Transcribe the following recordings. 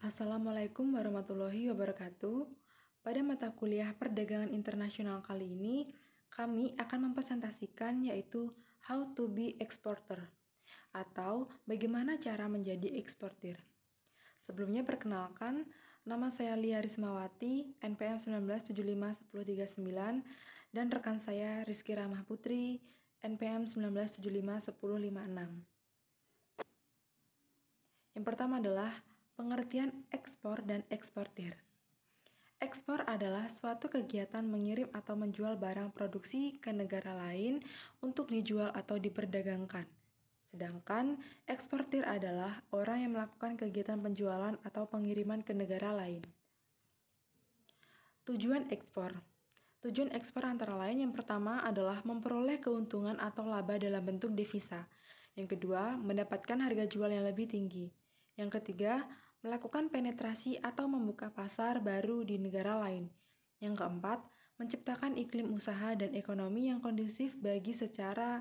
Assalamualaikum warahmatullahi wabarakatuh. Pada mata kuliah Perdagangan Internasional kali ini, kami akan mempresentasikan yaitu How to be Exporter atau bagaimana cara menjadi eksportir. Sebelumnya perkenalkan, nama saya Lia Rismawati, NPM 19751039 dan rekan saya Rizky Ramah Putri, NPM 19751056. Yang pertama adalah pengertian ekspor dan eksportir. Ekspor adalah suatu kegiatan mengirim atau menjual barang produksi ke negara lain untuk dijual atau diperdagangkan. Sedangkan eksportir adalah orang yang melakukan kegiatan penjualan atau pengiriman ke negara lain. Tujuan ekspor. Tujuan ekspor antara lain yang pertama adalah memperoleh keuntungan atau laba dalam bentuk devisa. Yang kedua, mendapatkan harga jual yang lebih tinggi. Yang ketiga, melakukan penetrasi atau membuka pasar baru di negara lain. Yang keempat, menciptakan iklim usaha dan ekonomi yang kondusif bagi secara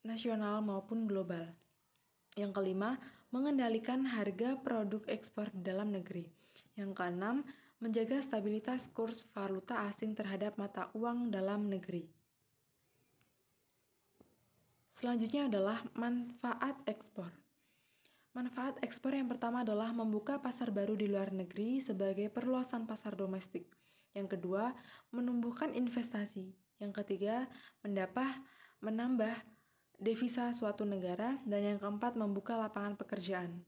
nasional maupun global. Yang kelima, mengendalikan harga produk ekspor di dalam negeri. Yang keenam, menjaga stabilitas kurs valuta asing terhadap mata uang dalam negeri. Selanjutnya adalah manfaat ekspor. Manfaat ekspor yang pertama adalah membuka pasar baru di luar negeri sebagai perluasan pasar domestik. Yang kedua, menumbuhkan investasi. Yang ketiga, menambah devisa suatu negara. Dan yang keempat, membuka lapangan pekerjaan.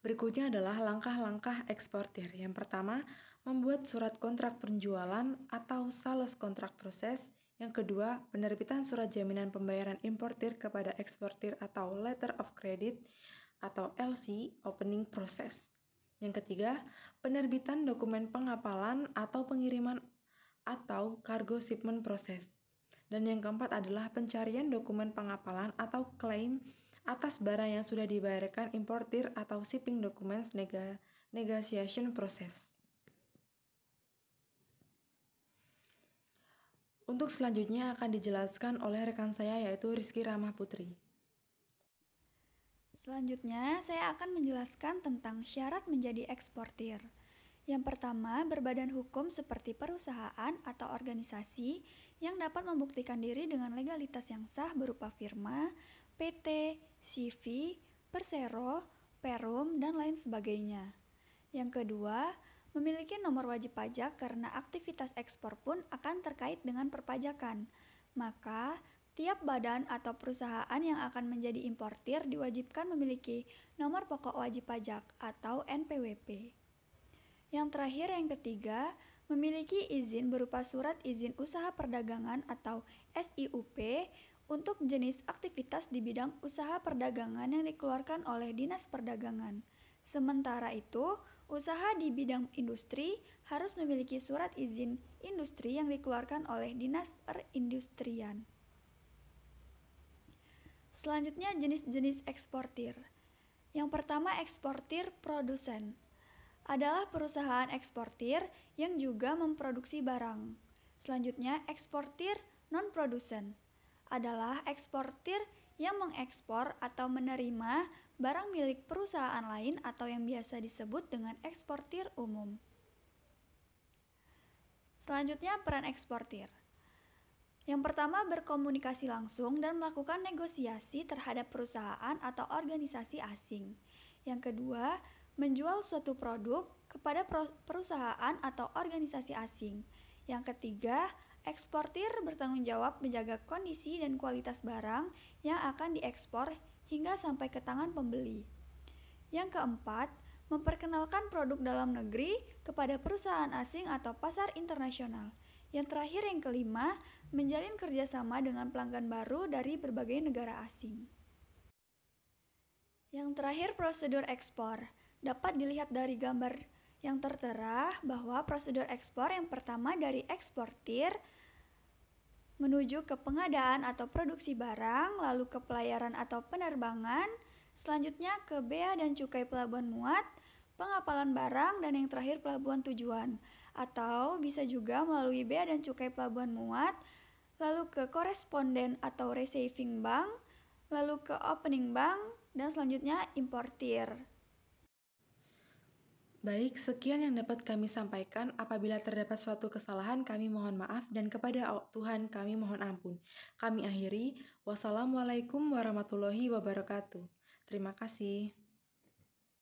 Berikutnya adalah langkah-langkah eksportir. Yang pertama, membuat surat kontrak penjualan atau sales kontrak proses. Yang kedua, penerbitan surat jaminan pembayaran importir kepada eksportir atau letter of credit atau LC opening process. Yang ketiga, penerbitan dokumen pengapalan atau pengiriman atau cargo shipment process. Dan yang keempat adalah pencarian dokumen pengapalan atau klaim atas barang yang sudah dibayarkan importir atau shipping documents negotiation process. Untuk selanjutnya akan dijelaskan oleh rekan saya yaitu Rizky Ramah Putri. Selanjutnya, saya akan menjelaskan tentang syarat menjadi eksportir. Yang pertama, berbadan hukum seperti perusahaan atau organisasi yang dapat membuktikan diri dengan legalitas yang sah berupa firma, PT, CV, persero, perum, dan lain sebagainya. Yang kedua, memiliki nomor wajib pajak karena aktivitas ekspor pun akan terkait dengan perpajakan. Maka, tiap badan atau perusahaan yang akan menjadi importir diwajibkan memiliki nomor pokok wajib pajak atau NPWP. Yang terakhir, yang ketiga, memiliki izin berupa surat izin usaha perdagangan atau SIUP untuk jenis aktivitas di bidang usaha perdagangan yang dikeluarkan oleh Dinas Perdagangan. Sementara itu, usaha di bidang industri harus memiliki surat izin industri yang dikeluarkan oleh Dinas Perindustrian. Selanjutnya, jenis-jenis eksportir. Yang pertama, eksportir produsen adalah perusahaan eksportir yang juga memproduksi barang. Selanjutnya, eksportir non-produsen adalah eksportir yang mengekspor atau menerima barang milik perusahaan lain atau yang biasa disebut dengan eksportir umum. Selanjutnya, peran eksportir. Yang pertama, berkomunikasi langsung dan melakukan negosiasi terhadap perusahaan atau organisasi asing. Yang kedua, menjual suatu produk kepada perusahaan atau organisasi asing. Yang ketiga, eksportir bertanggung jawab menjaga kondisi dan kualitas barang yang akan diekspor hingga sampai ke tangan pembeli. Yang keempat, memperkenalkan produk dalam negeri kepada perusahaan asing atau pasar internasional. Yang terakhir, yang kelima, menjalin kerjasama dengan pelanggan baru dari berbagai negara asing. Yang terakhir, prosedur ekspor. Dapat dilihat dari gambar yang tertera bahwa prosedur ekspor yang pertama dari eksportir menuju ke pengadaan atau produksi barang, lalu ke pelayaran atau penerbangan, selanjutnya ke bea dan cukai pelabuhan muat, pengapalan barang, dan yang terakhir pelabuhan tujuan. Atau bisa juga melalui bea dan cukai pelabuhan muat, lalu ke koresponden atau receiving bank, lalu ke opening bank, Dan selanjutnya importir. Baik, sekian yang dapat kami sampaikan. Apabila terdapat suatu kesalahan, kami mohon maaf dan kepada Tuhan kami mohon ampun. Kami akhiri. Wassalamualaikum warahmatullahi wabarakatuh. Terima kasih.